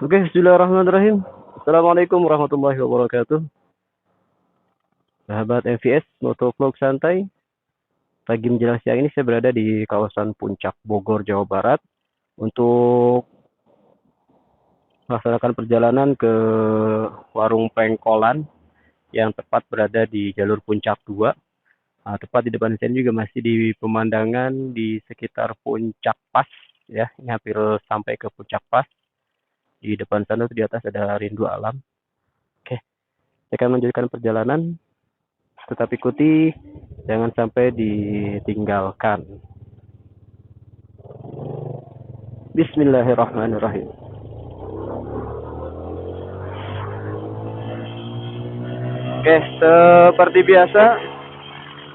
Oke, bismillahirrahmanirrahim. Assalamualaikum warahmatullahi wabarakatuh. Sahabat MVS, motovlog santai. Pagi menjelang siang ini saya berada di kawasan Puncak Bogor, Jawa Barat untuk melaksanakan perjalanan ke warung pengkolan yang tepat berada di jalur Puncak 2. Tepat di depan saya juga masih di pemandangan di sekitar Puncak Pas, ya. Ini hampir sampai ke Puncak Pas. Di depan sana di atas ada rindu alam. Oke, saya akan melanjutkan perjalanan. Tetap ikuti, jangan sampai ditinggalkan. Bismillahirrahmanirrahim. Oke, seperti biasa,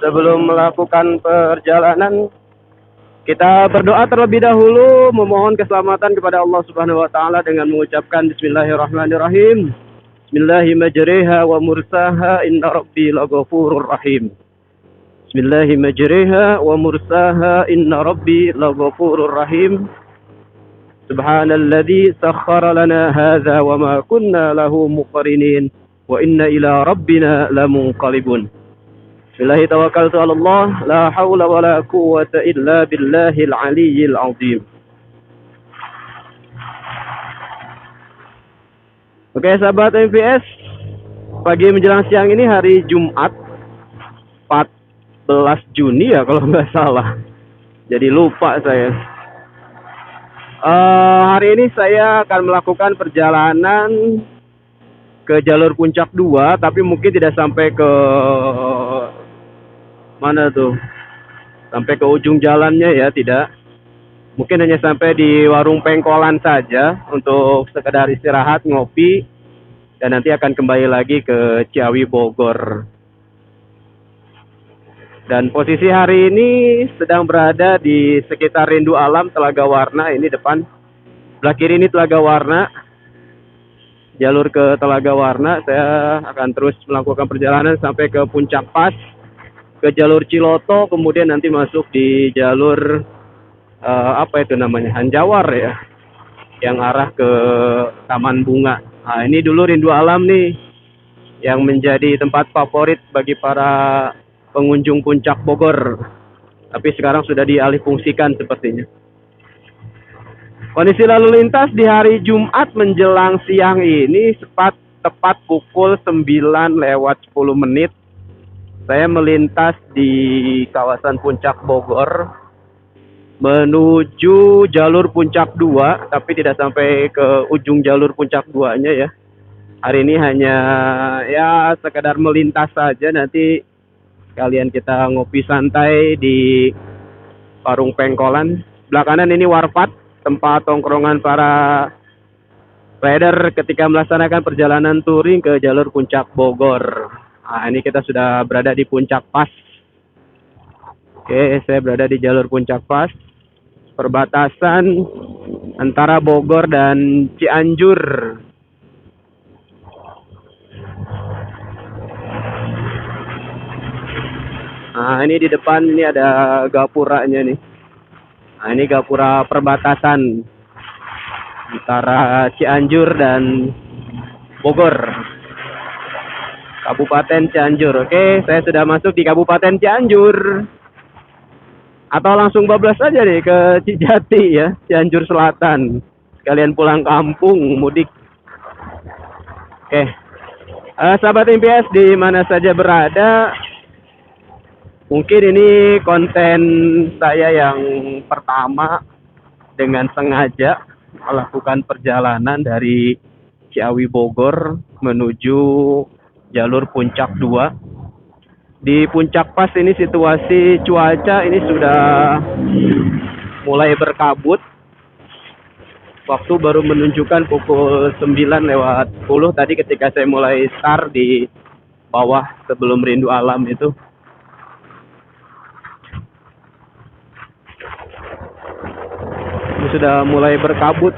sebelum melakukan perjalanan, kita berdoa terlebih dahulu, memohon keselamatan kepada Allah Subhanahu wa taala dengan mengucapkan bismillahirrahmanirrahim. Bismillahirrahmanirrahim wa mursaha inna rabbi laghafurur rahim. Bismillahirrahmanirrahim wa mursaha inna rabbi laghafurur rahim. Subhanalladzi sakhkhara lana hadza wa ma kunna lahu muqrinin wa inna ila rabbina lamunqalibun. Billahi tawakkaltu 'ala Allah, la haula wa la quwwata illa billahil aliyyil 'azim. Oke, sahabat MVS, pagi menjelang siang ini hari Jumat 14 Juni ya kalau nggak salah. Jadi lupa saya. Hari ini saya akan melakukan perjalanan ke jalur Puncak 2, tapi mungkin tidak sampai ke mana tuh, sampai ke ujung jalannya ya, tidak. Mungkin hanya sampai di warung pengkolan saja untuk sekedar istirahat, ngopi, dan nanti akan kembali lagi ke Ciawi Bogor. Dan posisi hari ini sedang berada di sekitar Rindu Alam, Telaga Warna. Ini depan, sebelah kiri ini Telaga Warna. Jalur ke Telaga Warna. Saya akan terus melakukan perjalanan sampai ke Puncak Pas, ke jalur Ciloto, kemudian nanti masuk di jalur apa itu namanya, Hanjawar ya, yang arah ke Taman Bunga. Nah, ini dulu Rindu Alam nih, yang menjadi tempat favorit bagi para pengunjung Puncak Bogor, tapi sekarang sudah dialihfungsikan sepertinya. Kondisi lalu lintas di hari Jumat menjelang siang ini tepat pukul 9:10 saya melintas di kawasan Puncak Bogor menuju jalur Puncak 2, tapi tidak sampai ke ujung jalur Puncak 2-nya ya. Hari ini hanya ya sekedar melintas saja, nanti kalian kita ngopi santai di warung pengkolan. Belakangan ini warpat, tempat tongkrongan para rider ketika melaksanakan perjalanan touring ke jalur Puncak Bogor. Nah, ini kita sudah berada di Puncak Pas. Oke, saya berada di jalur Puncak Pas, perbatasan antara Bogor dan Cianjur. Nah, ini di depan ini ada gapuranya nih. Nah, ini gapura perbatasan antara Cianjur dan Bogor, Kabupaten Cianjur. Oke, saya sudah masuk di Kabupaten Cianjur. Atau langsung bablas aja nih ke Cijati ya, Cianjur Selatan. Sekalian pulang kampung, mudik. Oke, sahabat MPS di mana saja berada, mungkin ini konten saya yang pertama dengan sengaja melakukan perjalanan dari Ciawi Bogor menuju jalur Puncak 2. Di Puncak Pas ini situasi cuaca ini sudah mulai berkabut. Waktu baru menunjukkan pukul 9:10 tadi ketika saya mulai start di bawah sebelum Rindu Alam itu. Ini sudah mulai berkabut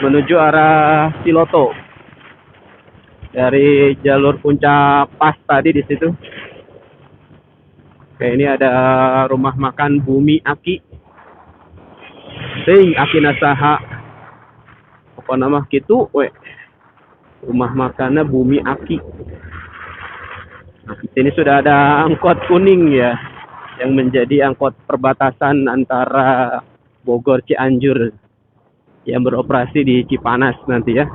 menuju arah Ciloto. Dari jalur Puncak Pas tadi di situ. Oke, ini ada rumah makan Bumi Aki. Sing Aki Nasaha. apa nama gitu, rumah makannya Bumi Aki. Nah, di sini sudah ada angkot kuning ya, yang menjadi angkot perbatasan antara Bogor Cianjur yang beroperasi di Cipanas nanti ya.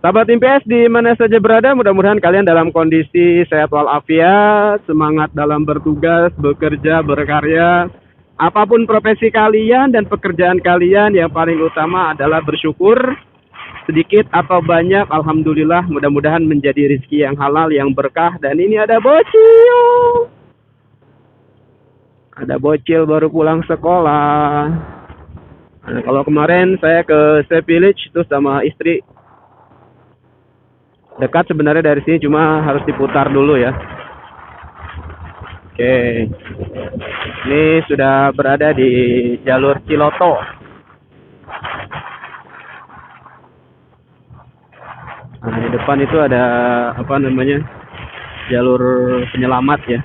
Sahabat IMPS di mana saja berada, mudah-mudahan kalian dalam kondisi sehat walafiat, semangat dalam bertugas, bekerja, berkarya. Apapun profesi kalian dan pekerjaan kalian, yang paling utama adalah bersyukur. Sedikit atau banyak, alhamdulillah, mudah-mudahan menjadi rezeki yang halal, yang berkah. Dan ini ada bocil. Ada bocil baru pulang sekolah. Nah, kalau kemarin saya ke Stay Village itu sama istri. Dekat sebenarnya dari sini, cuma harus diputar dulu ya. Oke. Ini sudah berada di jalur Ciloto. Nah, di depan itu ada apa namanya? Jalur penyelamat ya.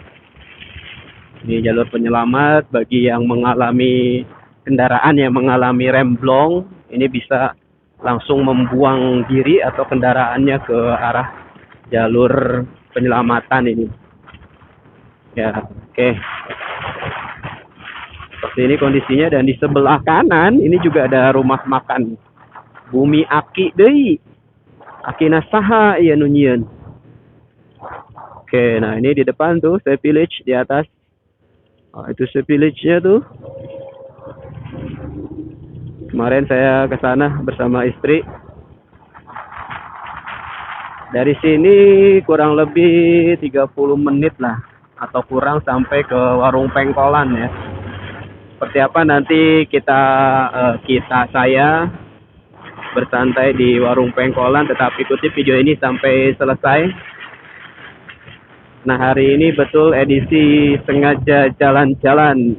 Ini jalur penyelamat bagi yang mengalami kendaraan yang mengalami remblong, ini bisa langsung membuang diri atau kendaraannya ke arah jalur penyelamatan ini. Ya, oke. Seperti ini kondisinya, dan di sebelah kanan ini juga ada rumah makan Bumi Aki deui. Aki nasaha ya nunyian. Oke, nah ini di depan tuh Stay Village di atas. Oh, itu Stay Village-nya tuh. Kemarin saya ke sana bersama istri. Dari sini kurang lebih 30 menit lah, atau kurang sampai ke Warung Pengkolan ya. Seperti apa nanti saya bersantai di Warung Pengkolan, tetap ikuti video ini sampai selesai. Nah, hari ini betul edisi sengaja jalan-jalan.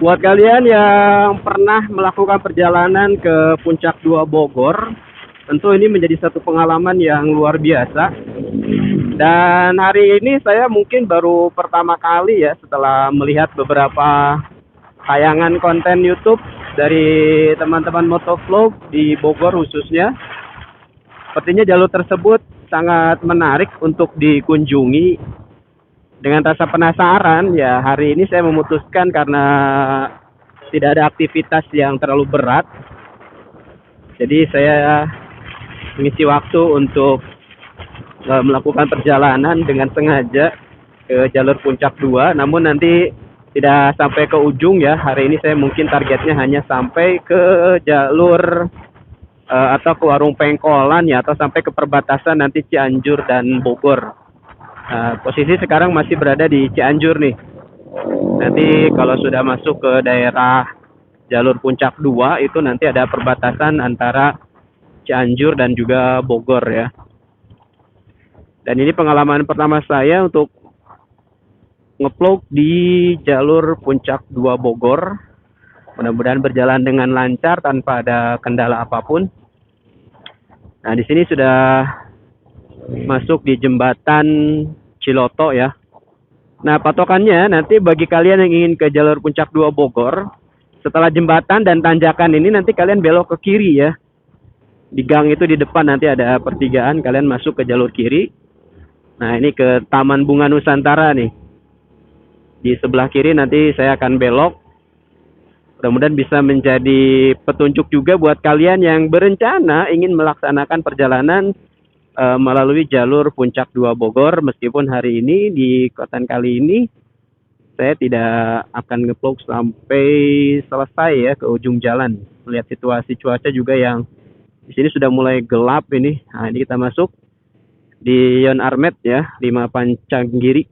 Buat kalian yang pernah melakukan perjalanan ke Puncak 2 Bogor, tentu ini menjadi satu pengalaman yang luar biasa. Dan hari ini saya mungkin baru pertama kali ya, setelah melihat beberapa tayangan konten YouTube dari teman-teman motovlog di Bogor khususnya. Sepertinya jalur tersebut sangat menarik untuk dikunjungi. Dengan rasa penasaran, ya hari ini saya memutuskan karena tidak ada aktivitas yang terlalu berat. Jadi saya mengisi waktu untuk melakukan perjalanan dengan sengaja ke jalur Puncak 2. Namun nanti tidak sampai ke ujung ya. Hari ini saya mungkin targetnya hanya sampai ke jalur atau ke Warung Pengkolan ya, atau sampai ke perbatasan nanti Cianjur dan Bogor. Posisi sekarang masih berada di Cianjur nih. Nanti kalau sudah masuk ke daerah jalur Puncak 2 itu nanti ada perbatasan antara Cianjur dan juga Bogor ya. Dan ini pengalaman pertama saya untuk ngevlog di jalur Puncak 2 Bogor. Mudah-mudahan berjalan dengan lancar tanpa ada kendala apapun. Nah, di sini sudah masuk di jembatan Ciloto ya. Nah, patokannya nanti bagi kalian yang ingin ke jalur Puncak 2 Bogor, setelah jembatan dan tanjakan ini nanti kalian belok ke kiri ya. Di gang itu di depan nanti ada pertigaan, kalian masuk ke jalur kiri. Nah, ini ke Taman Bunga Nusantara nih. Di sebelah kiri nanti saya akan belok. Mudah-mudahan bisa menjadi petunjuk juga buat kalian yang berencana ingin melaksanakan perjalanan melalui jalur Puncak 2 Bogor. Meskipun hari ini di konten kali ini saya tidak akan ngevlog sampai selesai ya, ke ujung jalan. Melihat situasi cuaca juga yang di sini sudah mulai gelap ini. Nah, ini kita masuk di Yon Armet ya, 5 Pancanggiri.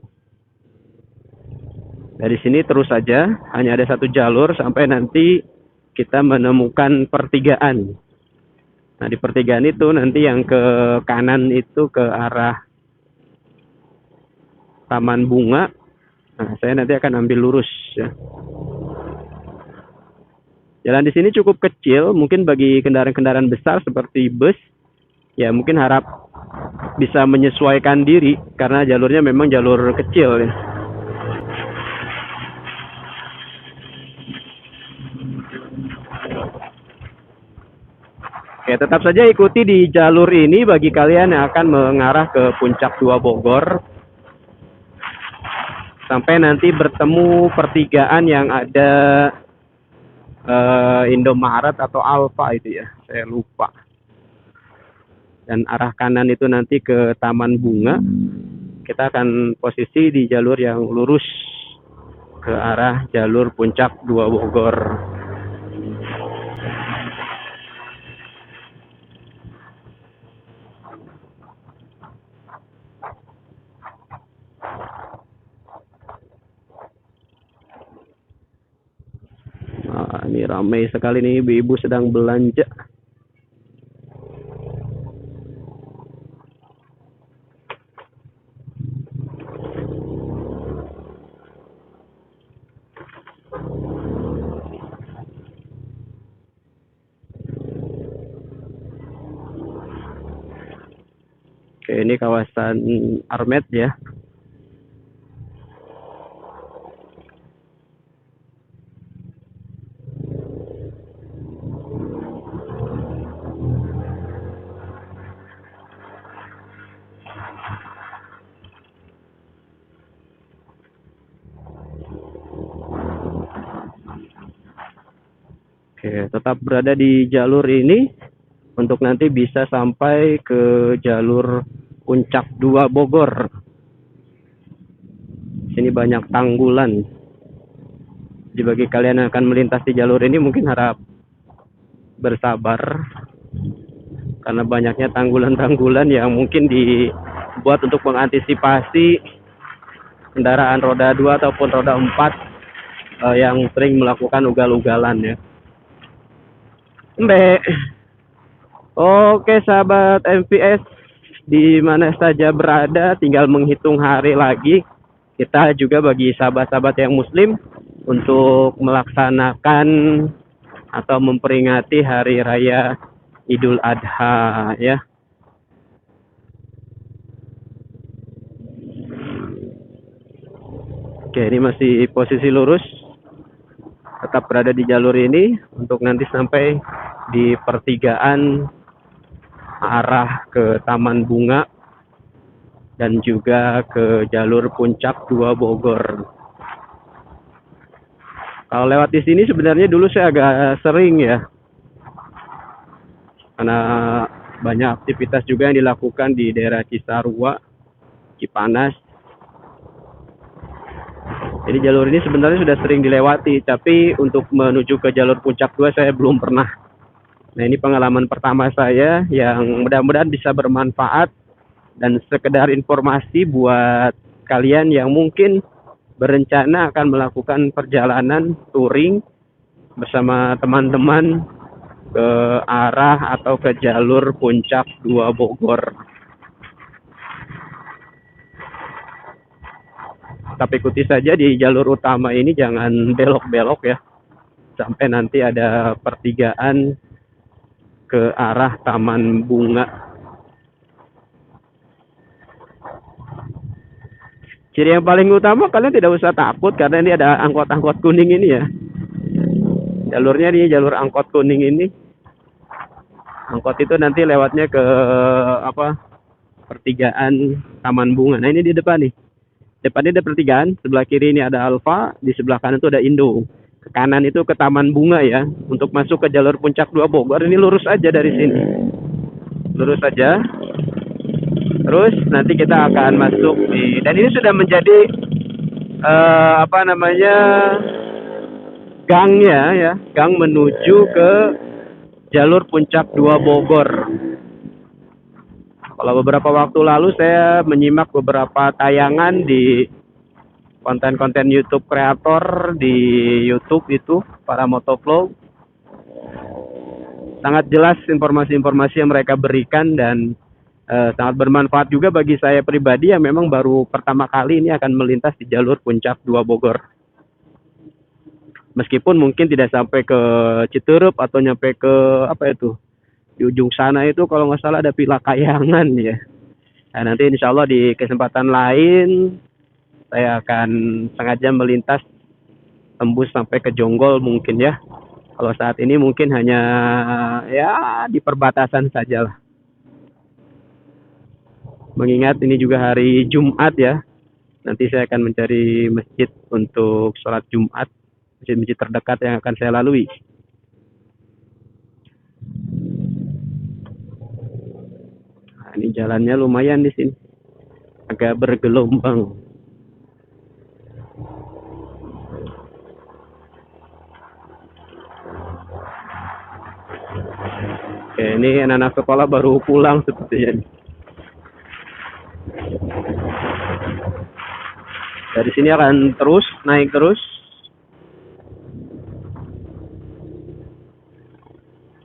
Dari sini terus saja, hanya ada satu jalur sampai nanti kita menemukan pertigaan. Nah, di pertigaan itu nanti yang ke kanan itu ke arah Taman Bunga. Nah, saya nanti akan ambil lurus ya. Jalan di sini cukup kecil, mungkin bagi kendaraan-kendaraan besar seperti bus ya mungkin harap bisa menyesuaikan diri karena jalurnya memang jalur kecil ya. Oke, tetap saja ikuti di jalur ini bagi kalian yang akan mengarah ke Puncak 2 Bogor. Sampai nanti bertemu pertigaan yang ada Indomaret atau Alfa itu ya, saya lupa. Dan arah kanan itu nanti ke Taman Bunga. Kita akan posisi di jalur yang lurus ke arah jalur Puncak 2 Bogor. Nah, ini ramai sekali nih, ibu-ibu sedang belanja. Oke, ini kawasan Armet ya. Oke, tetap berada di jalur ini untuk nanti bisa sampai ke jalur Puncak 2 Bogor. Sini banyak tanggulan. Jadi bagi kalian yang akan melintas di jalur ini mungkin harap bersabar karena banyaknya tanggulan-tanggulan yang mungkin dibuat untuk mengantisipasi kendaraan roda 2 ataupun roda 4 yang sering melakukan ugal-ugalan ya. Oke sahabat MVS, di mana saja berada tinggal menghitung hari lagi. Kita juga bagi sahabat-sahabat yang muslim untuk melaksanakan atau memperingati hari raya Idul Adha ya. Oke, ini masih posisi lurus. Tetap berada di jalur ini untuk nanti sampai di pertigaan arah ke Taman Bunga dan juga ke jalur Puncak 2 Bogor. Kalau lewat di sini sebenarnya dulu saya agak sering ya, karena banyak aktivitas juga yang dilakukan di daerah Cisarua, Cipanas. Jadi jalur ini sebenarnya sudah sering dilewati, tapi untuk menuju ke jalur Puncak 2 saya belum pernah. Nah, ini pengalaman pertama saya yang mudah-mudahan bisa bermanfaat dan sekedar informasi buat kalian yang mungkin berencana akan melakukan perjalanan touring bersama teman-teman ke arah atau ke jalur Puncak 2 Bogor. Tapi ikuti saja di jalur utama ini, jangan belok-belok ya, sampai nanti ada pertigaan ke arah Taman Bunga. Ciri yang paling utama, kalian tidak usah takut karena ini ada angkot-angkot kuning ini ya. Jalurnya ini jalur angkot kuning ini. Angkot itu nanti lewatnya ke pertigaan Taman Bunga. Nah, ini di depan nih. Depannya ada pertigaan, sebelah kiri ini ada Alfa, di sebelah kanan itu ada Indo. Ke kanan itu ke Taman Bunga ya. Untuk masuk ke jalur Puncak 2 Bogor ini lurus aja dari sini. Lurus saja. Terus nanti kita akan masuk di, dan ini sudah menjadi gangnya ya, gang menuju ke jalur Puncak 2 Bogor. Kalau beberapa waktu lalu saya menyimak beberapa tayangan di konten-konten YouTube kreator di YouTube itu, para motovlog. Sangat jelas informasi-informasi yang mereka berikan dan sangat bermanfaat juga bagi saya pribadi yang memang baru pertama kali ini akan melintas di jalur Puncak 2 Bogor. Meskipun mungkin tidak sampai ke Citeureup atau nyampe ke Di ujung sana itu kalau nggak salah ada Villa Kayangan ya. Nah, nanti insya Allah di kesempatan lain saya akan sengaja melintas tembus sampai ke Jonggol mungkin ya. Kalau saat ini mungkin hanya ya di perbatasan saja lah. Mengingat ini juga hari Jumat ya. Nanti saya akan mencari masjid untuk sholat Jumat. Masjid-masjid terdekat yang akan saya lalui. Nah, ini jalannya lumayan di sini. Agak bergelombang. Oke, ini anak-anak sekolah baru pulang sepertinya. Dari sini akan terus naik terus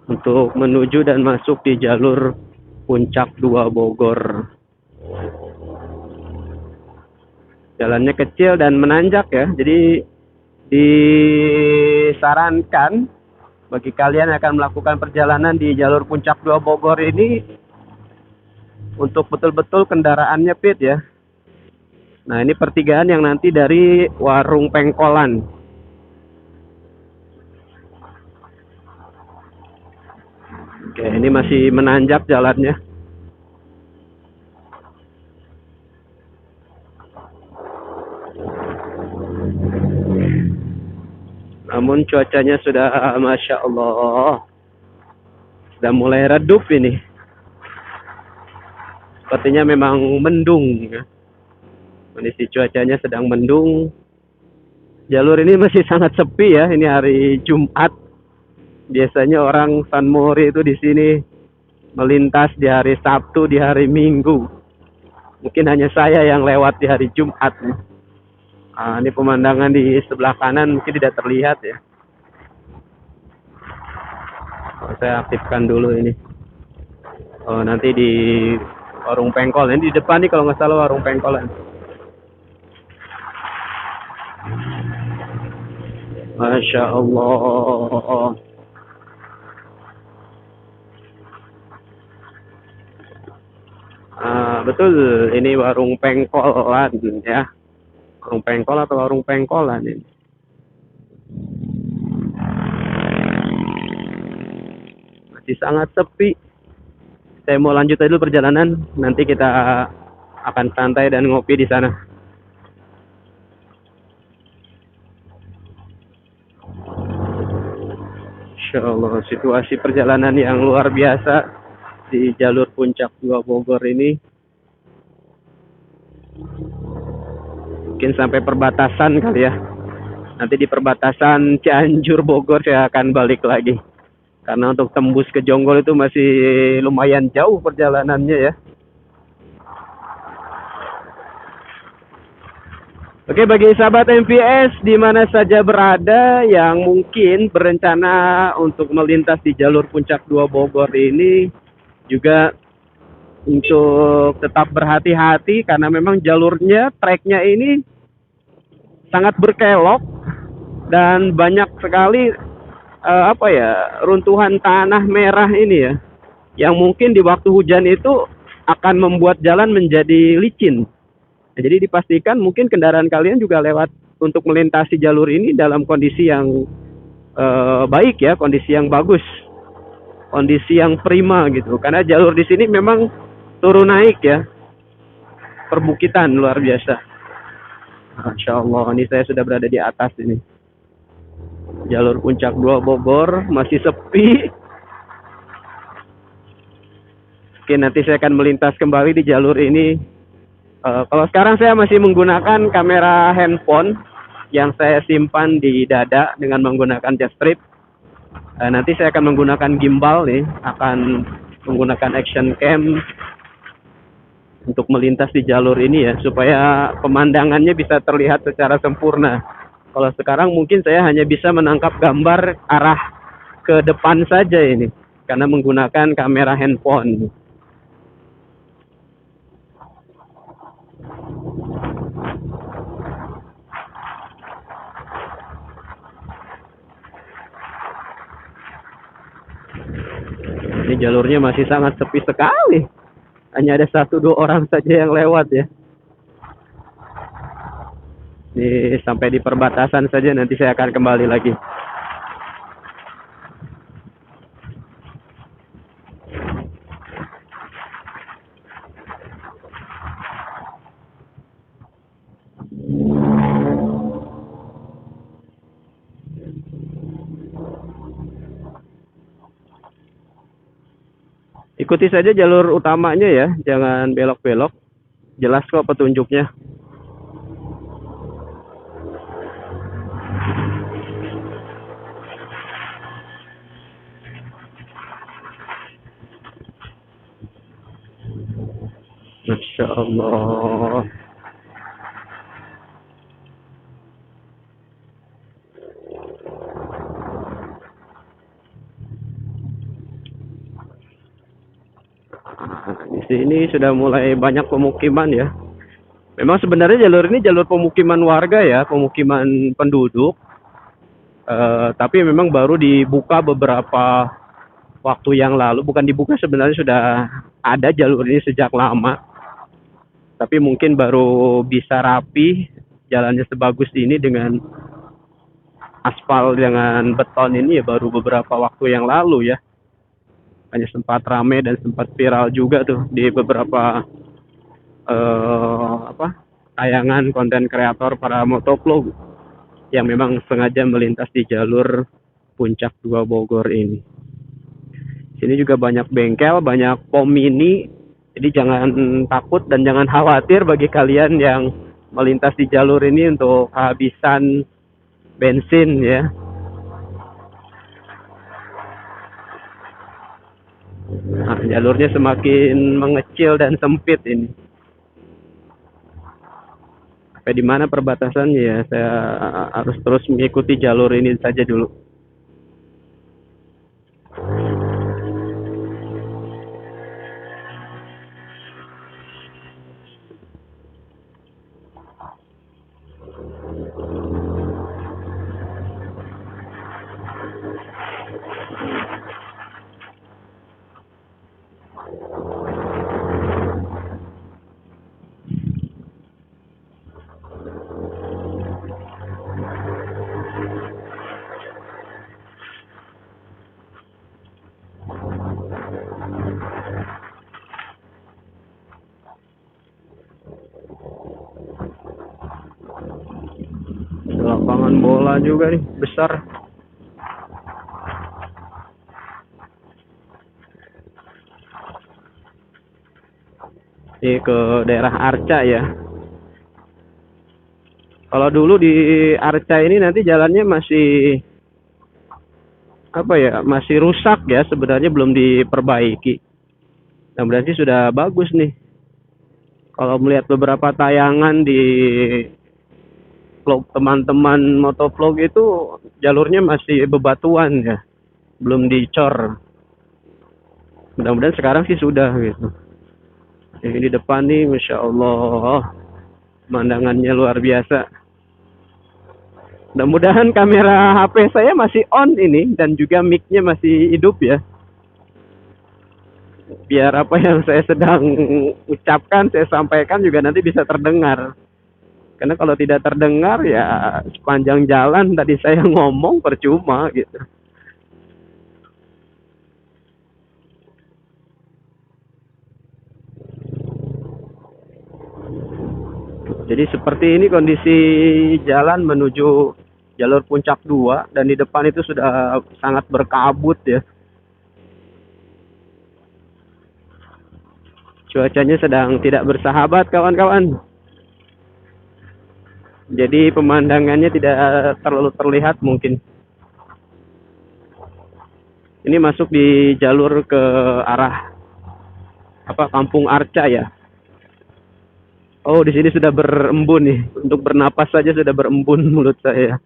untuk menuju dan masuk di jalur Puncak 2 Bogor. Jalannya kecil dan menanjak ya, jadi disarankan bagi kalian yang akan melakukan perjalanan di jalur Puncak 2 Bogor ini untuk betul-betul kendaraannya fit ya. Nah, ini pertigaan yang nanti dari Warung Pengkolan. Oke, ini masih menanjak jalannya. Namun cuacanya sudah Masya Allah, sudah mulai redup ini. Sepertinya memang mendung ya. Kondisi cuacanya sedang mendung. Jalur ini masih sangat sepi ya. Ini hari Jumat. Biasanya orang San Mori itu di sini melintas di hari Sabtu, di hari Minggu. Mungkin hanya saya yang lewat di hari Jumat. Nah, ini pemandangan di sebelah kanan mungkin tidak terlihat ya. Saya aktifkan dulu ini. Oh, nanti di Warung Pengkol. Ini di depan nih kalau nggak salah Warung Pengkolan. Masya Allah. Betul, ini Warung Pengkolan ya. Warung Pengkol atau Warung Pengkolan ini. Masih sangat sepi. Saya mau lanjut aja dulu perjalanan. Nanti kita akan santai dan ngopi di sana. Insya Allah, situasi perjalanan yang luar biasa di jalur Puncak 2 Bogor ini. Mungkin sampai perbatasan kali ya. Nanti di perbatasan Cianjur Bogor saya akan balik lagi. Karena untuk tembus ke Jonggol itu masih lumayan jauh perjalanannya ya. Oke, bagi sahabat MPS di mana saja berada yang mungkin berencana untuk melintas di jalur Puncak 2 Bogor ini, juga untuk tetap berhati-hati karena memang jalurnya, treknya ini sangat berkelok dan banyak sekali runtuhan tanah merah ini ya, yang mungkin di waktu hujan itu akan membuat jalan menjadi licin. Nah, jadi dipastikan mungkin kendaraan kalian juga lewat untuk melintasi jalur ini dalam kondisi yang baik ya, kondisi yang bagus, kondisi yang prima gitu. Karena jalur di sini memang turun naik ya, perbukitan luar biasa. Masya Allah, ini saya sudah berada di atas ini. Jalur Puncak 2 Bogor masih sepi. Oke, nanti saya akan melintas kembali di jalur ini. Kalau sekarang saya masih menggunakan kamera handphone yang saya simpan di dada dengan menggunakan jet strip. Nanti saya akan menggunakan gimbal nih, akan menggunakan action cam untuk melintas di jalur ini ya, supaya pemandangannya bisa terlihat secara sempurna. Kalau sekarang mungkin saya hanya bisa menangkap gambar arah ke depan saja ini, karena menggunakan kamera handphone. Ini Ini jalurnya masih sangat sepi sekali. Hanya ada 1-2 orang saja yang lewat ya. Ini sampai di perbatasan saja, nanti saya akan kembali lagi. Ikuti saja jalur utamanya ya, jangan belok-belok. Jelas kok petunjuknya. Masya Allah. Di sini sudah mulai banyak pemukiman ya. Memang sebenarnya jalur ini jalur pemukiman warga ya, pemukiman penduduk. Tapi memang baru dibuka beberapa waktu yang lalu. Bukan dibuka, sebenarnya sudah ada jalur ini sejak lama. Tapi mungkin baru bisa rapi jalannya sebagus ini dengan aspal dengan beton ini ya baru beberapa waktu yang lalu ya. Hanya sempat rame dan sempat viral juga tuh di beberapa tayangan konten kreator para motovlog yang memang sengaja melintas di jalur Puncak 2 Bogor ini. Sini juga banyak bengkel, banyak pom mini. Jadi jangan takut dan jangan khawatir bagi kalian yang melintas di jalur ini untuk kehabisan bensin ya. Nah, jalurnya semakin mengecil dan sempit ini. Sampai di mana perbatasannya ya, saya harus terus mengikuti jalur ini saja dulu. Lapangan bola juga nih, besar. Ini ke daerah Arca ya. Kalau dulu di Arca ini nanti jalannya masih masih rusak ya, sebenarnya belum diperbaiki. Nah, berarti sudah bagus nih. Kalau melihat beberapa tayangan di vlog teman-teman motovlog itu jalurnya masih bebatuan ya, belum dicor. Mudah-mudahan sekarang sih sudah gitu. Ini di depan nih, Masya Allah, pemandangannya luar biasa. Mudah-mudahan kamera HP saya masih on ini dan juga mic-nya masih hidup ya. Biar apa yang saya sedang ucapkan, saya sampaikan juga nanti bisa terdengar. Karena kalau tidak terdengar ya sepanjang jalan tadi saya ngomong percuma gitu. Jadi seperti ini kondisi jalan menuju jalur Puncak 2 dan di depan itu sudah sangat berkabut ya. Cuacanya sedang tidak bersahabat kawan-kawan. Jadi pemandangannya tidak terlalu terlihat mungkin. Ini masuk di jalur ke arah Kampung Arca ya. Oh, di sini sudah berembun nih. Untuk bernapas saja sudah berembun mulut saya.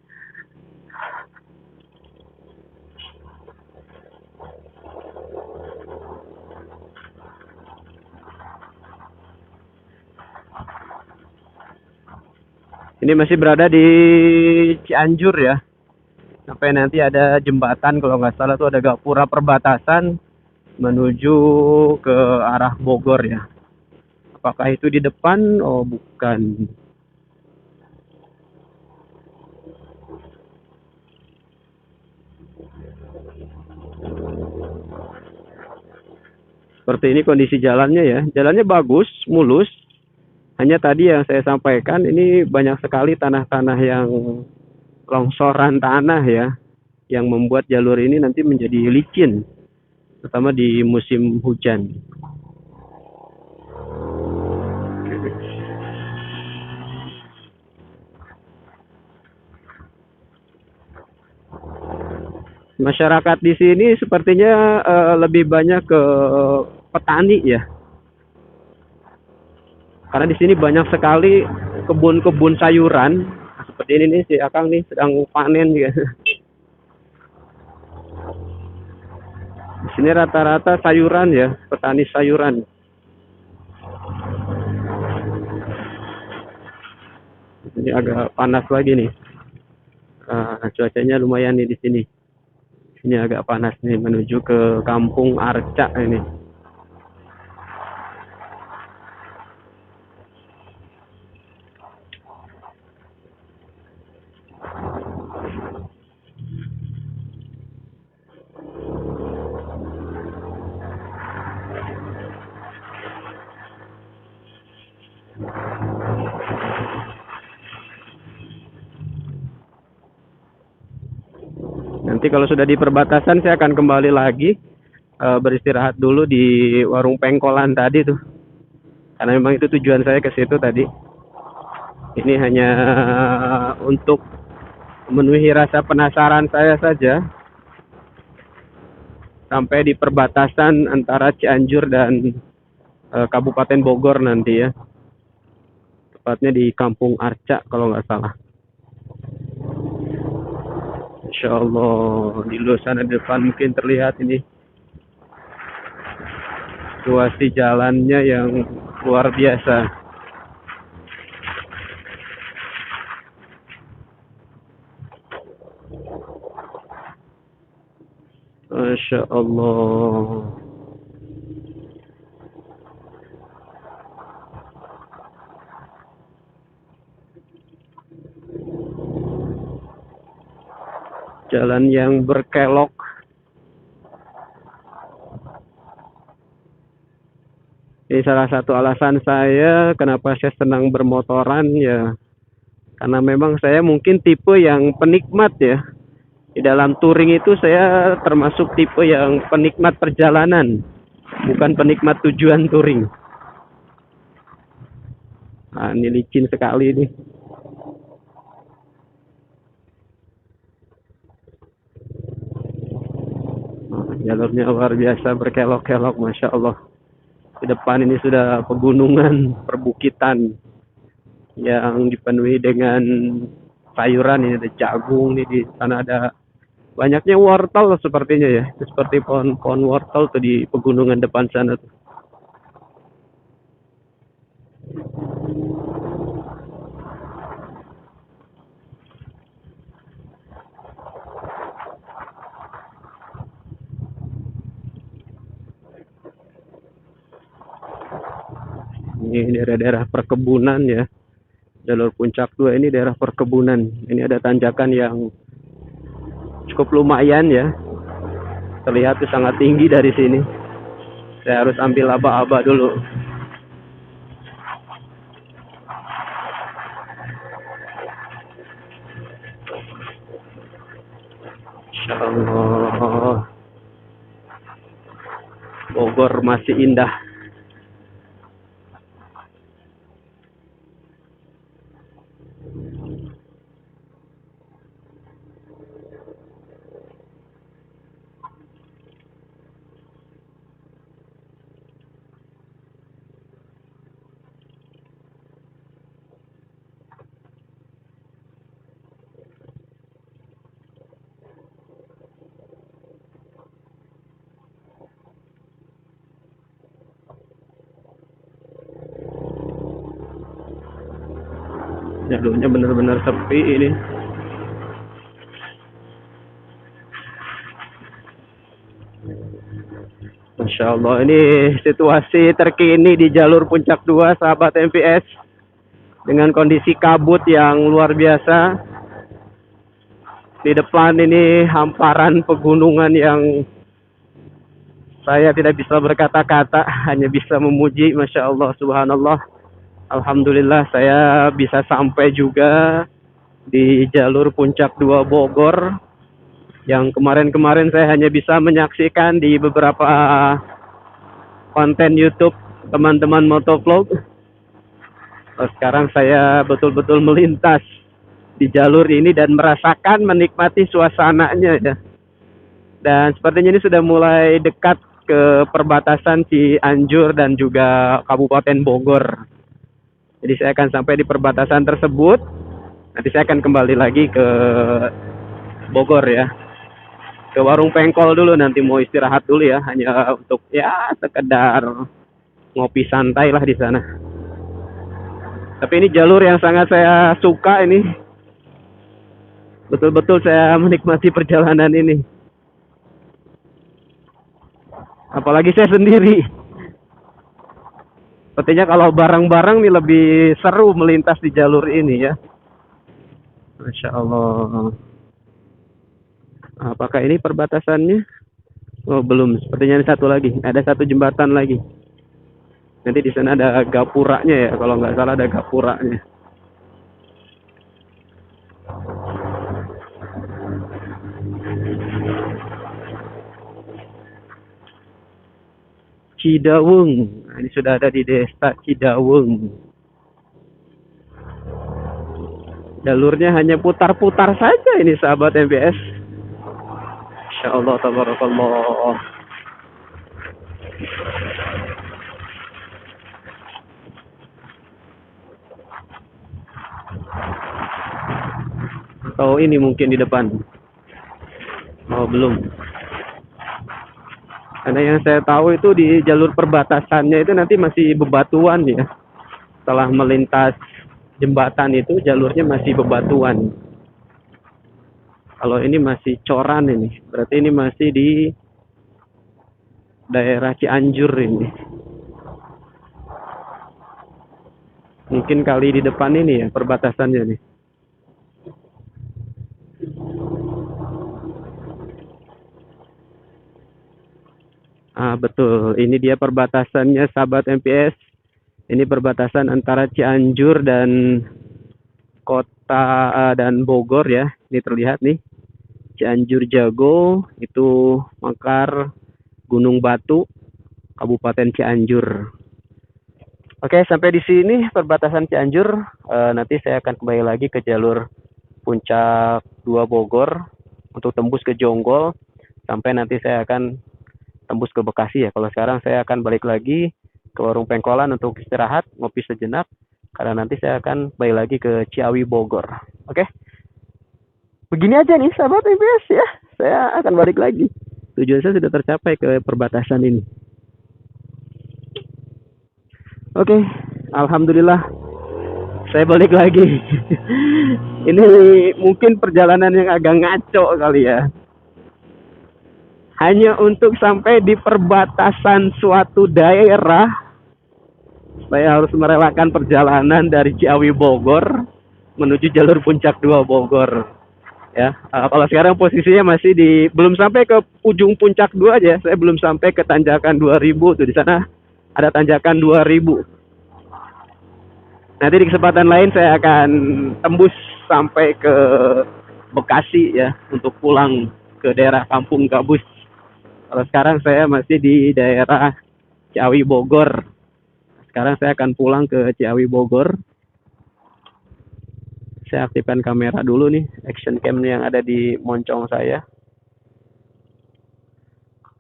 Ini masih berada di Cianjur ya. Sampai nanti ada jembatan kalau nggak salah tuh, ada gapura perbatasan. menuju ke arah Bogor ya. Apakah itu di depan? Oh, bukan. Seperti ini kondisi jalannya ya. Jalannya bagus, mulus. Hanya tadi yang saya sampaikan, ini banyak sekali tanah-tanah yang longsoran tanah ya, yang membuat jalur ini nanti menjadi licin, terutama di musim hujan. Masyarakat di sini sepertinya lebih banyak ke petani ya, karena di sini banyak sekali kebun-kebun sayuran. Seperti ini nih si Akang nih sedang panen ya. Di sini rata-rata sayuran ya, petani sayuran. Ini agak panas lagi nih. Cuacanya lumayan nih di sini. Ini agak panas nih menuju ke Kampung Arca ini. Nanti kalau sudah di perbatasan saya akan kembali lagi beristirahat dulu di warung pengkolan tadi tuh. Karena memang itu tujuan saya ke situ tadi. Ini hanya untuk memenuhi rasa penasaran saya saja sampai di perbatasan antara Cianjur dan Kabupaten Bogor nanti ya. Tepatnya di Kampung Arca kalau nggak salah. Insya Allah di luar sana depan mungkin terlihat ini situasi jalannya yang luar biasa. Masya Allah. Jalan yang berkelok. Ini salah satu alasan saya kenapa saya senang bermotoran ya. Karena memang saya mungkin tipe yang penikmat ya. Di dalam touring itu saya termasuk tipe yang penikmat perjalanan, bukan penikmat tujuan touring. Nah, ini licin sekali nih. Nah, jalurnya luar biasa berkelok-kelok, Masya Allah. Di depan ini sudah pegunungan, perbukitan yang dipenuhi dengan sayuran. Ini ada jagung, nih di sana ada banyaknya wortel sepertinya ya. Seperti pohon-pohon wortel tuh di pegunungan depan sana tuh. Ini daerah-daerah perkebunan ya. Jalur puncak 2 ini daerah perkebunan. Ini ada tanjakan yang cukup lumayan ya. Terlihat sangat tinggi dari sini. Saya harus ambil aba-aba dulu. Insya Allah. Bogor masih indah. Jalurnya benar-benar sepi ini. Masya Allah, ini situasi terkini di jalur Puncak 2, sahabat MPS, dengan kondisi kabut yang luar biasa. Di depan ini hamparan pegunungan yang saya tidak bisa berkata-kata, hanya bisa memuji. Masya Allah, subhanallah. Alhamdulillah saya bisa sampai juga di jalur Puncak 2 Bogor, yang kemarin-kemarin saya hanya bisa menyaksikan di beberapa konten YouTube teman-teman motovlog. Sekarang saya betul-betul melintas di jalur ini dan merasakan, menikmati suasananya ya. Dan sepertinya ini sudah mulai dekat ke perbatasan Cianjur dan juga Kabupaten Bogor. Jadi saya akan sampai di perbatasan tersebut. Nanti saya akan kembali lagi ke Bogor ya. Ke warung Pengkol dulu, nanti mau istirahat dulu ya, hanya untuk ya sekedar ngopi santai lah di sana. Tapi ini jalur yang sangat saya suka ini. Betul-betul saya menikmati perjalanan ini. Apalagi saya sendiri. Sepertinya kalau bareng-bareng nih lebih seru melintas di jalur ini ya. Masya Allah. Apakah ini perbatasannya? Oh, belum. Sepertinya ini satu lagi. Ada satu jembatan lagi. Nanti di sana ada gapuranya ya. Kalau nggak salah ada gapuranya. Cidawung. Nah, ini sudah ada di desa Cidawung. Jalurnya hanya putar-putar saja ini, sahabat MBS. Masya Allah, tabarakallah. Atau ini mungkin di depan. Oh, belum. Karena yang saya tahu itu di jalur perbatasannya itu nanti masih bebatuan ya. Setelah melintas jembatan itu jalurnya masih bebatuan. Kalau ini masih coran ini, berarti ini masih di daerah Cianjur ini. Mungkin kali di depan ini ya perbatasannya nih. Betul, ini dia perbatasannya, sahabat MPS. Ini perbatasan antara Cianjur dan kota dan Bogor ya. Ini terlihat nih. Cianjur Jago, itu Mekar, Gunung Batu, Kabupaten Cianjur. Oke, sampai di sini perbatasan Cianjur. Nanti saya akan kembali lagi ke jalur Puncak 2 Bogor untuk tembus ke Jonggol. Sampai nanti saya akan tembus ke Bekasi ya. Kalau sekarang saya akan balik lagi ke warung Pengkolan untuk istirahat, ngopi sejenak. Karena nanti saya akan balik lagi ke Ciawi Bogor. Oke? Begini aja nih sahabat MPS ya. Saya akan balik lagi. Tujuan saya sudah tercapai ke perbatasan ini. Oke, alhamdulillah saya balik lagi. Ini mungkin perjalanan yang agak ngaco kali ya. Hanya untuk sampai di perbatasan suatu daerah, saya harus merelakan perjalanan dari Ciawi Bogor menuju jalur Puncak 2 Bogor. Ya, kalau sekarang posisinya masih belum sampai ke ujung Puncak 2 aja. Saya belum sampai ke tanjakan 2000 tuh, di sana ada tanjakan 2000. Nanti di kesempatan lain saya akan tembus sampai ke Bekasi ya untuk pulang ke daerah Kampung Gabus. Kalau sekarang saya masih di daerah Ciawi Bogor. Sekarang saya akan pulang ke Ciawi Bogor. Saya aktifkan kamera dulu nih, action cam yang ada di moncong saya.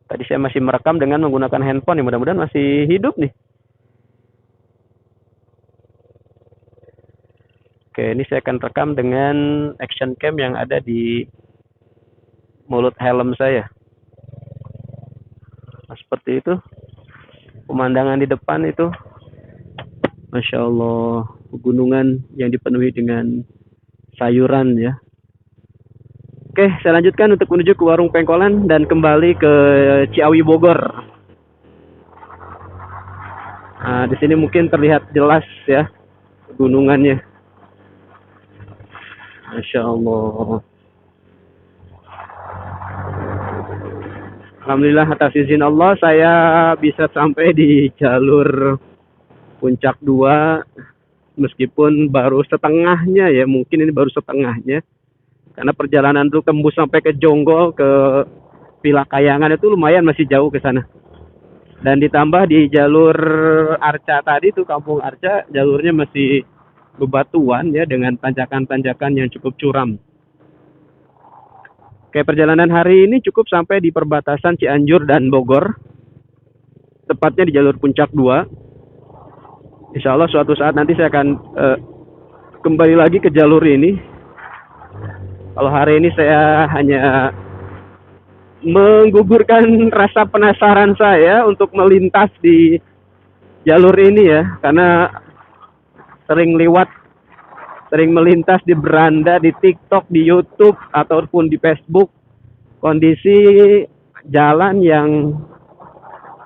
Tadi saya masih merekam dengan menggunakan handphone, mudah-mudahan masih hidup nih. Oke, ini saya akan rekam dengan action cam yang ada di mulut helm saya. Nah, seperti itu. Pemandangan di depan itu. Masya Allah, pegunungan yang dipenuhi dengan sayuran ya. Oke, saya lanjutkan untuk menuju ke warung Pengkolan dan kembali ke Ciawi Bogor. Nah, di sini mungkin terlihat jelas ya gunungannya. Masya Allah. Alhamdulillah atas izin Allah saya bisa sampai di jalur puncak 2 meskipun baru setengahnya ya, mungkin ini baru setengahnya. Karena perjalanan untuk tembus sampai ke Jonggol, ke Pilakayangan itu lumayan masih jauh ke sana. Dan ditambah di jalur Arca tadi tuh, Kampung Arca, jalurnya masih bebatuan ya dengan tanjakan-tanjakan yang cukup curam. Oke, perjalanan hari ini cukup sampai di perbatasan Cianjur dan Bogor. Tepatnya di jalur puncak 2. Insya Allah suatu saat nanti saya akan kembali lagi ke jalur ini. Kalau hari ini saya hanya menggugurkan rasa penasaran saya untuk melintas di jalur ini ya, karena sering melintas di beranda, di TikTok, di YouTube, ataupun di Facebook, kondisi jalan yang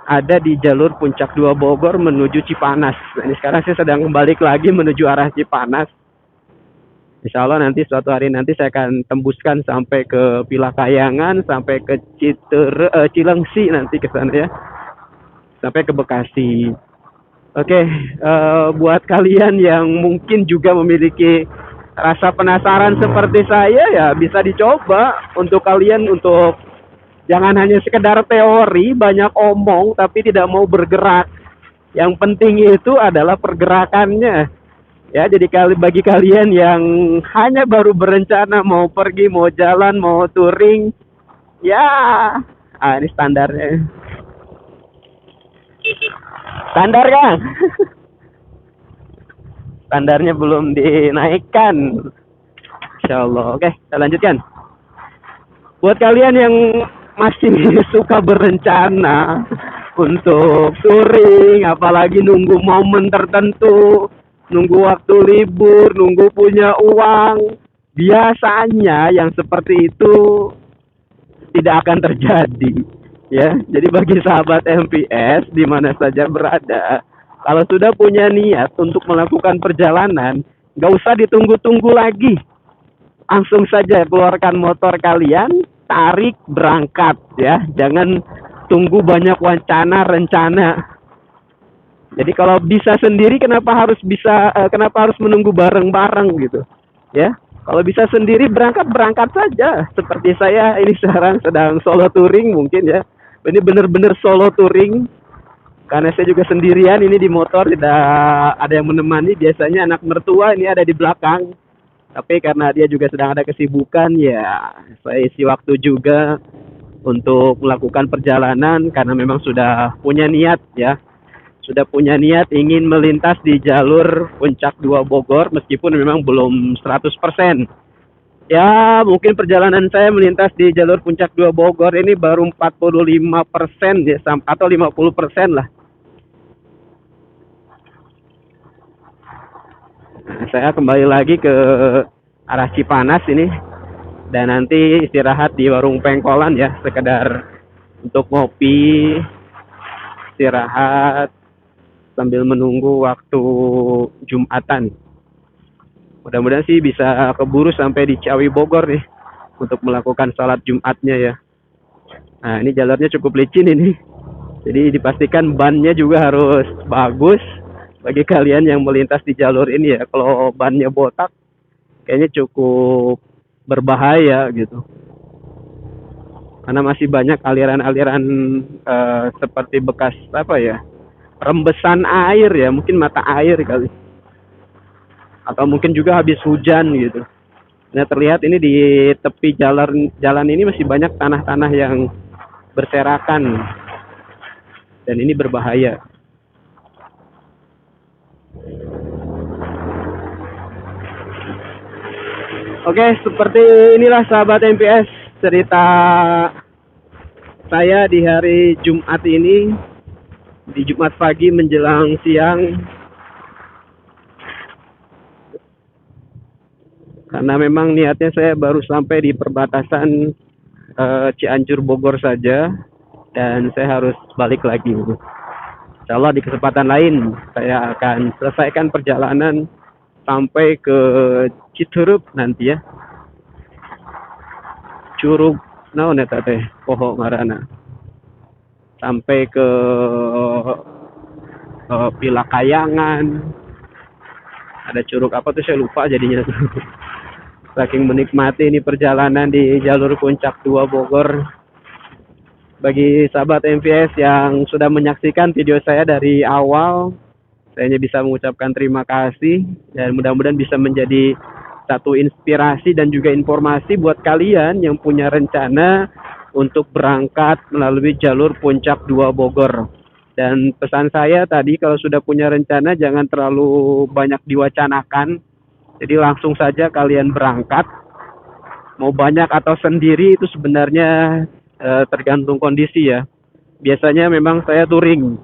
ada di jalur puncak 2 Bogor menuju Cipanas. Nah, ini sekarang saya sedang kembali lagi menuju arah Cipanas. Insya Allah nanti suatu hari nanti saya akan tembuskan sampai ke Pilakayangan, sampai ke Cilengsi nanti ke sana ya, sampai ke Bekasi. Oke, buat kalian yang mungkin juga memiliki rasa penasaran seperti saya ya, bisa dicoba untuk kalian, untuk jangan hanya sekedar teori, banyak omong tapi tidak mau bergerak. Yang penting itu adalah pergerakannya. Ya, jadi bagi kalian yang hanya baru berencana mau pergi, mau jalan, mau touring, ya, ini standarnya. Standar kan? Standarnya belum dinaikkan. Insya Allah. Oke, kita lanjutkan. Buat kalian yang masih suka berencana untuk touring, apalagi nunggu momen tertentu, nunggu waktu libur, nunggu punya uang, biasanya yang seperti itu tidak akan terjadi. Ya, jadi bagi sahabat MPS di mana saja berada, kalau sudah punya niat untuk melakukan perjalanan, nggak usah ditunggu-tunggu lagi. Langsung saja keluarkan motor kalian, tarik, berangkat ya. Jangan tunggu banyak rencana. Jadi kalau bisa sendiri, kenapa harus menunggu bareng-bareng gitu? Ya, kalau bisa sendiri berangkat saja. Seperti saya ini sekarang sedang solo touring mungkin ya. Ini benar-benar solo touring. Karena saya juga sendirian ini di motor, tidak ada yang menemani. Biasanya anak mertua ini ada di belakang. Tapi karena dia juga sedang ada kesibukan, ya saya isi waktu juga untuk melakukan perjalanan karena memang sudah punya niat ya. Sudah punya niat ingin melintas di jalur puncak 2 Bogor meskipun memang belum 100%. Ya, mungkin perjalanan saya melintas di jalur puncak 2 Bogor ini baru 45% ya, atau 50% lah. Nah, saya kembali lagi ke arah Cipanas ini. Dan nanti istirahat di warung pengkolan ya, sekedar untuk ngopi, istirahat, sambil menunggu waktu Jumatan. Mudah-mudahan sih bisa keburu sampai di Ciawi Bogor nih untuk melakukan sholat Jumatnya ya. Nah, ini jalurnya cukup licin ini. Jadi dipastikan bannya juga harus bagus bagi kalian yang melintas di jalur ini ya. Kalau bannya botak kayaknya cukup berbahaya gitu. Karena masih banyak aliran-aliran seperti bekas rembesan air ya, mungkin mata air kali. Atau mungkin juga habis hujan gitu. Nah, terlihat ini di tepi jalan ini masih banyak tanah-tanah yang berserakan. Dan ini berbahaya. Oke, seperti inilah sahabat MPS cerita saya di hari Jumat ini, di Jumat pagi menjelang siang. Karena memang niatnya saya baru sampai di perbatasan Cianjur Bogor saja, dan saya harus balik lagi. Insya Allah di kesempatan lain saya akan selesaikan perjalanan sampai ke Citerup nanti ya. Curug naon eta teh poho ngaranna. Sampai ke Pilakayangan. Ada curug apa tuh saya lupa jadinya tuh. Saking menikmati ini perjalanan di jalur Puncak 2 Bogor. Bagi sahabat MVS yang sudah menyaksikan video saya dari awal, saya hanya bisa mengucapkan terima kasih dan mudah-mudahan bisa menjadi satu inspirasi dan juga informasi buat kalian yang punya rencana untuk berangkat melalui jalur Puncak 2 Bogor. Dan pesan saya tadi, kalau sudah punya rencana jangan terlalu banyak diwacanakan. Jadi langsung saja kalian berangkat. Mau banyak atau sendiri itu sebenarnya tergantung kondisi ya. Biasanya memang saya touring.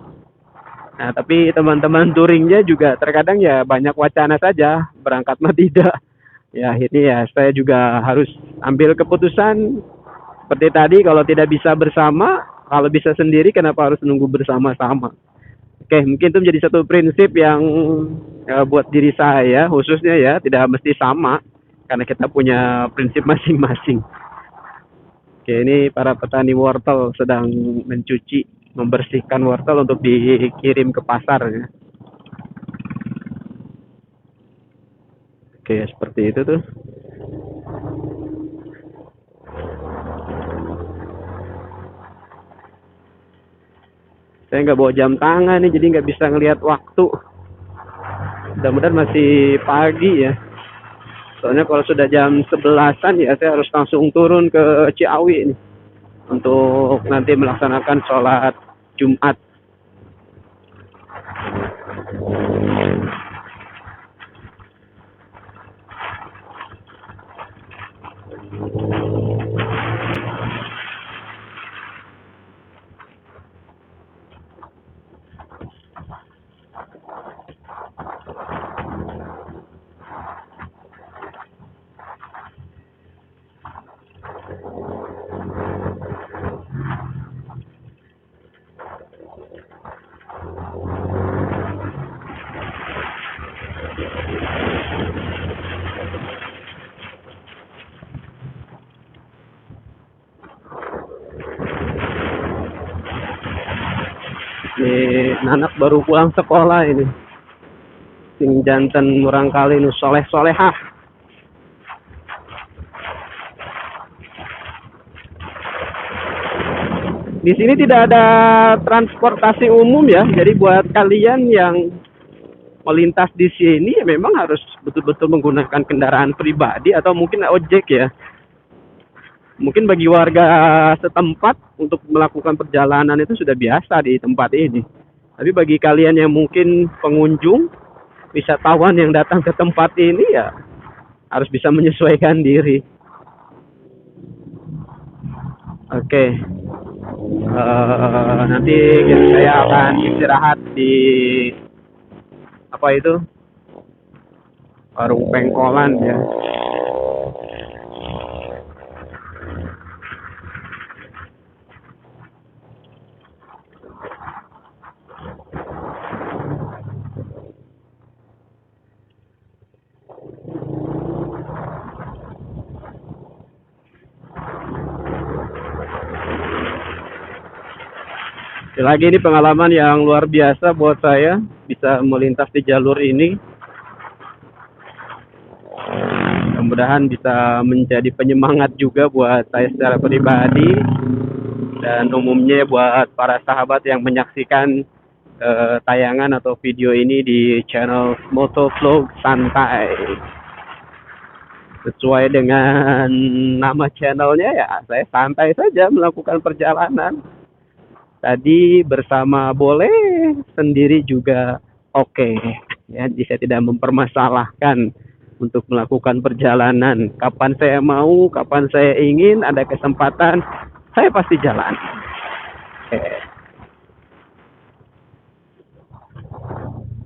Nah, tapi teman-teman touringnya juga terkadang ya banyak wacana saja, berangkat mah tidak. Ya, ini ya saya juga harus ambil keputusan seperti tadi, kalau tidak bisa bersama, kalau bisa sendiri kenapa harus nunggu bersama-sama. Oke, mungkin itu menjadi satu prinsip yang buat diri saya khususnya ya, tidak mesti sama karena kita punya prinsip masing-masing. Oke, ini para petani wortel sedang mencuci, membersihkan wortel untuk dikirim ke pasar ya. Oke, seperti itu tuh. Saya nggak bawa jam tangan nih, jadi nggak bisa ngelihat waktu. Mudah-mudahan masih pagi ya. Soalnya kalau sudah jam 11-an ya saya harus langsung turun ke Ciawi nih, untuk nanti melaksanakan sholat Jumat. Ini anak baru pulang sekolah ini. Sing janten murang kali nu soleh-solehah. Di sini tidak ada transportasi umum ya. Jadi buat kalian yang melintas di sini ya memang harus betul-betul menggunakan kendaraan pribadi atau mungkin ojek ya. Mungkin bagi warga setempat untuk melakukan perjalanan itu sudah biasa di tempat ini. Tapi bagi kalian yang mungkin pengunjung, wisatawan yang datang ke tempat ini ya harus bisa menyesuaikan diri. Oke. Nanti saya akan istirahat di apa itu? Warung pengkolan ya. Lagi ini pengalaman yang luar biasa buat saya bisa melintas di jalur ini. Mudah-mudahan bisa menjadi penyemangat juga buat saya secara pribadi dan umumnya buat para sahabat yang menyaksikan tayangan atau video ini di channel Motovlog Santai. Sesuai dengan nama channelnya ya, saya santai saja melakukan perjalanan. Tadi bersama boleh, sendiri juga oke. Ya, jadi saya tidak mempermasalahkan untuk melakukan perjalanan. Kapan saya mau, kapan saya ingin, ada kesempatan, saya pasti jalan.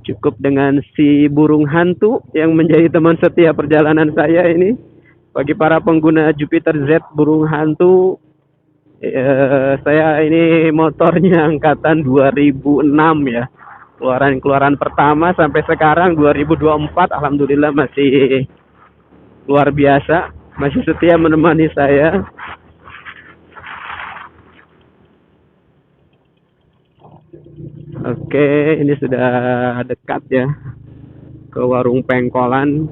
Cukup dengan si burung hantu yang menjadi teman setia perjalanan saya ini. Bagi para pengguna Jupiter Z burung hantu, Saya ini motornya angkatan 2006 ya. Keluaran pertama sampai sekarang 2024, alhamdulillah masih luar biasa, masih setia menemani saya. Oke, ini sudah dekat ya ke warung pengkolan.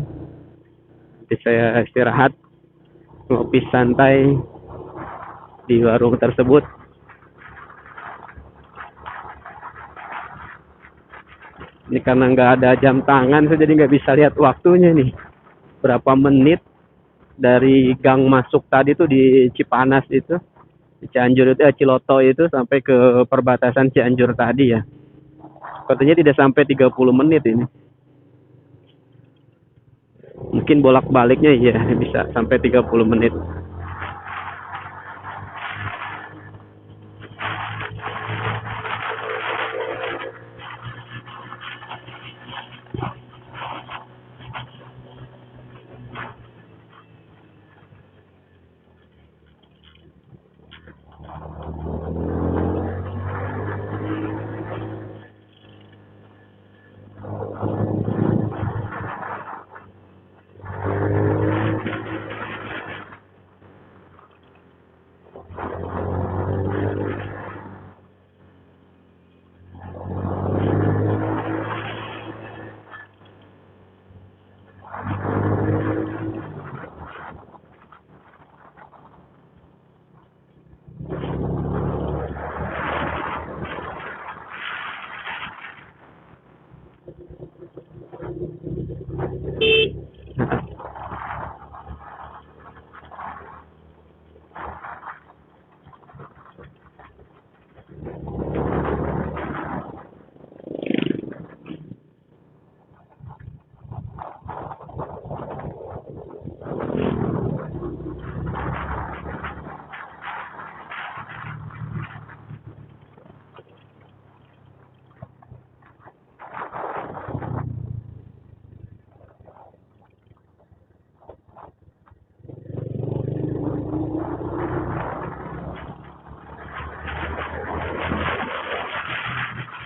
Nanti saya istirahat, ngopi santai di warung tersebut. Ini karena nggak ada jam tangan, saya jadi nggak bisa lihat waktunya nih. Berapa menit dari gang masuk tadi tuh di Cipanas itu, di Cianjur itu, Ciloto itu sampai ke perbatasan Cianjur tadi ya. Sepertinya tidak sampai 30 menit ini. Mungkin bolak-baliknya ya bisa sampai 30 menit.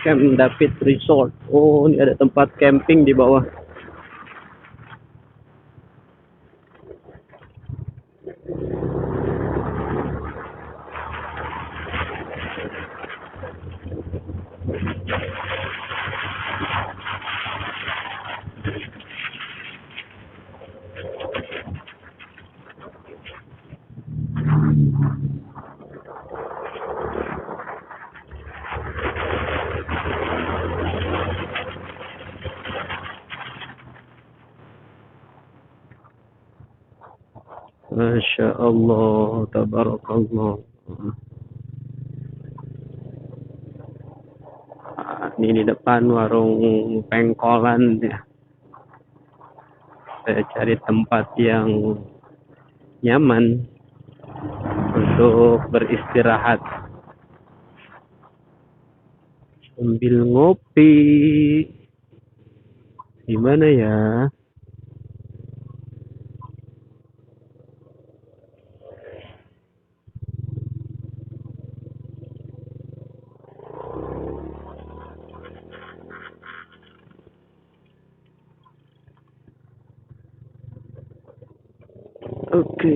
Camp David Resort. Oh, ini ada tempat camping di bawah. Masya Allah, tabarakallah. Ini di depan warung pengkolan ya. Saya cari tempat yang nyaman untuk beristirahat sambil ngopi. Gimana ya? Oke.